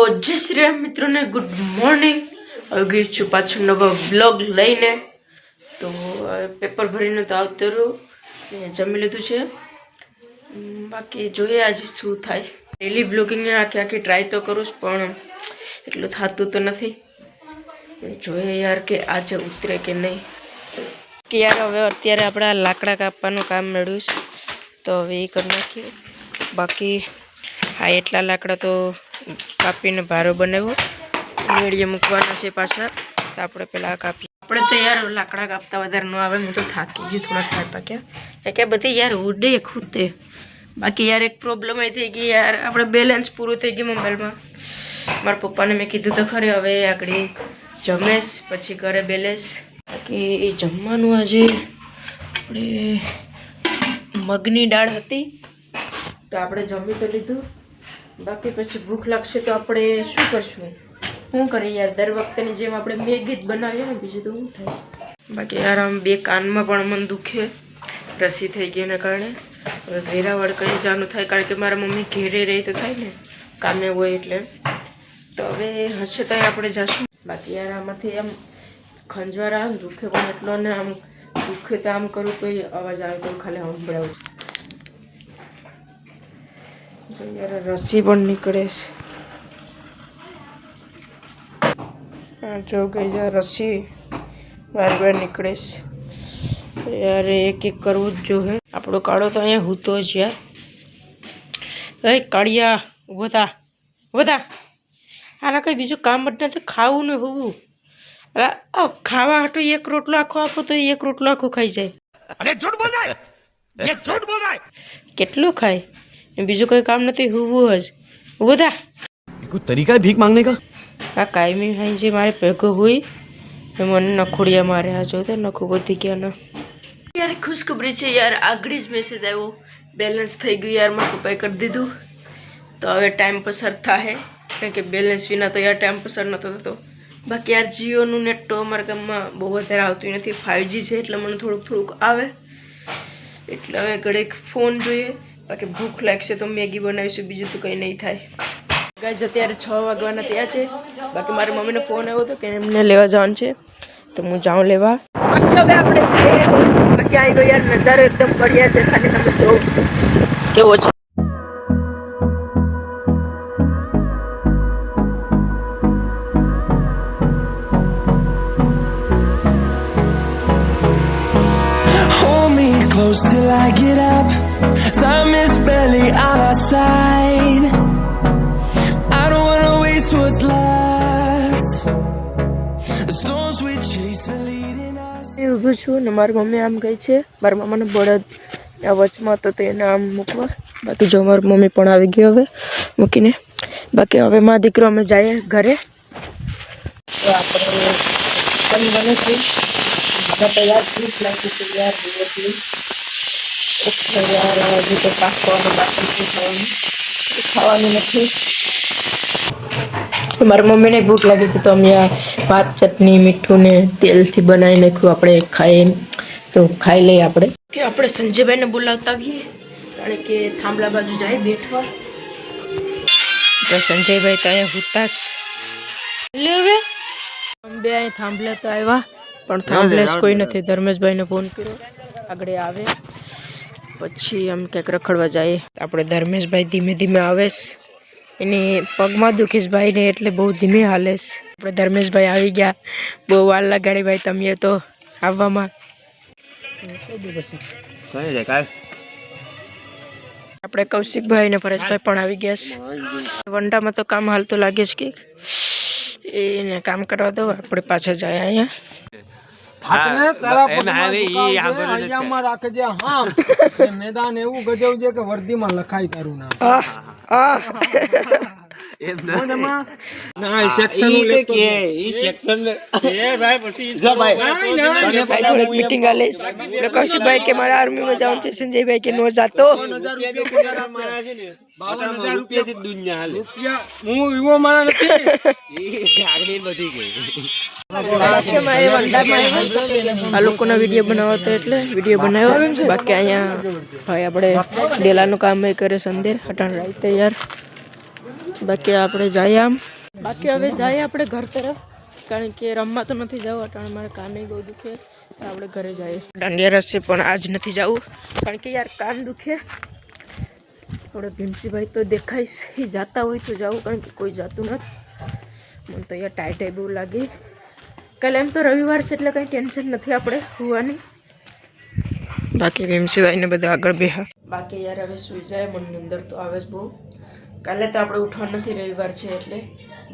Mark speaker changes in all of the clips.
Speaker 1: जय श्री राम मित्रों ने गुड मॉर्निंग गई छू पाछ नवा ब्लॉग लईने तो पेपर भरीने तो आवते रहो जमी लीधुं छे बाकी जोईए आज शुं थाय डेली ब्लॉगिंग ने आखी आखी ट्राय तो करूँ पण एटलुं थातुं तो नथी जोईए यार के आज उतरे के नहीं कि यार हवे अत्यारे आपणे लाकड़ा कापवानुं काम मळ्युं छे तो हवे ए करी नाखीए बाकी आ एटला लाकड़ा तो कापीने भारो बनाव्यो मेड़िये मूकवाना छे पाछा तो आपणे पेला कापी आपणे तो यार लाकड़ा कापता वधारे न आवे हूँ तो थाकी गई थोड़ा खाई पाक्या क्या बधी यार उडे खूदे बाकी यार एक प्रॉब्लम ए थी कि यार आपणे बेलेंस पूरुं थई गयुं मोबाइलमां मारा पप्पाने मैं कीधुं तो खरे हवे आगळी जमेश पछी करे बेलेंस बाकी ए जमवानुं आजे आपणे मगनी दाळ हती तो आपणे जमी तो लीधुं बाकी पछी भूख लागशे तो आपणे शुं करशुं हूँ करीए यार दर वखतेनी जेम आपणे मैगी ज बनावीए ने बीजुं तो हुं थाय बाकी यार आम बे कानमा पण मन दुखे रसी थई गईने कारणे हवे वेरावळ कहीं जानुं थाय कारण के मारा मम्मी घेरे रही तो थाय ने कामे होय एटले तो हवे हशे तो आपणे जाशुं बाकी यार आमांथी आम खंजवार आवे दुखे पण एटलो ने आम दुखे तो आम करूँ कोई अवाज आवे तो खाली संभळावुं यार रसी पण निकळे जो गई यार रसी बार बार निकळे तो यार एक एक करवू जो है आपणो काळो तो अहींया हूतो ज यार ए काळिया ऊभो था आना कई बीजुं काम ज नथी खावुं ने होवुं खावा हाटू एक रोटलो आखो आपो तो एक रोटलो आखो खाई जाए अरे झूठ बोल रहा है ये झूठ बोल रहा है केटलो खाए बीजू कोई काम नहीं हुआ ज वो था
Speaker 2: कोई तरीका है भीख मांगने का
Speaker 1: आ कायमी हाई जे मारे पेगो हुई मन नखोड़िया मारे आ जो नखो बधी गया ना यार खुशखबरी है यार आगड़ी ज मैसेज आयो बेलेंस थई गयुं यार मारा पप्पाए कर दीधुं तो हवे टाइम पसार थाय कारण के बेलेंस विना तो यार टाइम पसार नतो थतो बाकी यार जियोनुं नेट तो अमारा गाममां बहु वधारे आवतुं नथी 5G छे એટલે મને થોડુંક થોડુંક આવે એટલે હવે ઘડીક ફોન જોઈએ बाकी भूख लागशे तो मैगी बनावीशुं बीजुं तो कंई नहीं थाय गाइस अत्यारे 6 वागवाना थया छे बाकी मारी मम्मीने फोन आव्यो तो के एमने लेवा जवानुं छे तो हूँ जाऊँ लेवा बाकी हवे आपणे बाकी आई गयो यार नजारो एकदम बढ़िया छे खाली तमे जो केवो छे
Speaker 3: Close till I get up. Time is barely on our side. I don't wanna waste what's left. The storms we chase are leading us.
Speaker 1: ઊભું છું ને મારી મમ્મી આમ ગઈ છે મારા મામાનો બળદ આ વચમાં હતો તો એને આમ મૂકવા બાકી જો મારી મમ્મી પણ આવી ગઈ હવે મૂકીને બાકી હવે મારા દીકરો અમે જઈએ ઘરે તો આપણે પણ બને છે આપણે યાર ભૂખ લાગી છે યાર દિવસની यार अभी तो खावानुं नथी मारी मम्मी ने भूख लगी थी तो हम यहाँ भात चटनी मीठू ने तेल थी बनाई नाख्युं आपणे खाए तो खाई लईए आपणे के आपणे संजय भाई ने बोलावता आवीए कारण के थांबला बाजू जाए बेठवा तो संजय भाई तो अहींया हुताश ले हवे हम बे अहीं थांबले तो आव्या पण थांबलेस कोई नथी धर्मेश भाई ने फोन कर्यो आगळे आवे પછી આમ ક્યાંક રખડવા જાય આપણે ધર્મેશભાઈ ધીમે ધીમે આવેશ એની પગમાં દુખીશ ભાઈને એટલે બહુ ધીમે હાલેશ આપણે ધર્મેશભાઈ આવી ગયા બહુ વાર લગાડી ભાઈ તમે તો આવવામાં આપણે કૌશિકભાઈ ને પરેશભાઈ પણ આવી ગયા છે વંડામાં તો કામ હાલતું લાગે છે કે એને કામ કરવા દો આપણે પાછા જાય અહીંયા
Speaker 4: मैदान एवं गजब है कि वर्दी में लखाई तारू नाम ना सेक्शन
Speaker 1: मीटिंग कौशिक भाई के मारा आर्मी में जाऊं थे संजय भाई के नो जातो
Speaker 4: 52,000 रुपया थी दुनिया रुपया હું એવો મારા નથી આગળ બધી ગઈ
Speaker 1: આ લોકોના વિડીયો બનાવતો એટલે વિડીયો બનાવ્યો બાકી અહીંયા ભાઈ આપણે ડેલાનું કામ એ કરે સંદેર હટાણ રાઈતે યાર બાકી આપણે જાય આમ બાકી હવે જાય આપણે ઘર તરફ, કારણ કે રમવા તો નથી જવું અટાણે, મારે કાને બહુ દુખે, તો આપણે ઘરે જઈએ. દાંડિયા રસ છે પણ આજ નથી જવું, કારણ કે યાર કાન દુખે. આપણે ભીમસીભાઈ તો દેખાઈશ એ જાતા હોય તો જવું, કારણ કે કોઈ જાતું નથી. મને તો યાર ટાઈટ બહુ લાગે. કાલે એમ તો રવિવાર છે એટલે કંઈ ટેન્શન નથી આપણે હોવાની. બાકી ભીમસીભાઈને બધા આગળ બેહા. બાકી યાર હવે સુઈ જાય, મને અંદર તો આવે જ બહુ. કાલે તો આપણે ઉઠવા નથી, રવિવાર છે એટલે.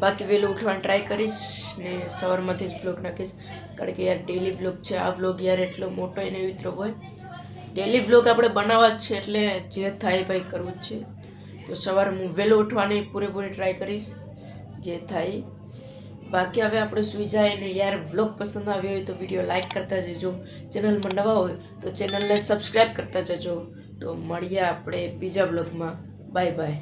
Speaker 1: બાકી વહેલું ઉઠવાની ટ્રાય કરીશ ને સવારમાંથી જ બ્લોગ નાખીશ, કારણ કે યાર ડેલી બ્લોગ છે આ બ્લોગ. યાર એટલો મોટો એને વિતરો હોય, ડેલી બ્લોગ આપણે બનાવવા જ છે, એટલે જે થાય ભાઈ કરવું જ છે. તો સવારે હું વહેલું ઉઠવાની પૂરેપૂરી ટ્રાય કરીશ, જે થાય. બાકી હવે આપણે સૂઈ જાય ને યાર વ્લોગ પસંદ આવ્યો હોય તો વિડીયો લાઇક કરતા જજો. ચેનલમાં નવા હોય તો ચેનલને સબસ્ક્રાઈબ કરતા જજો. તો મળીએ આપણે બીજા બ્લોગમાં. Bye bye.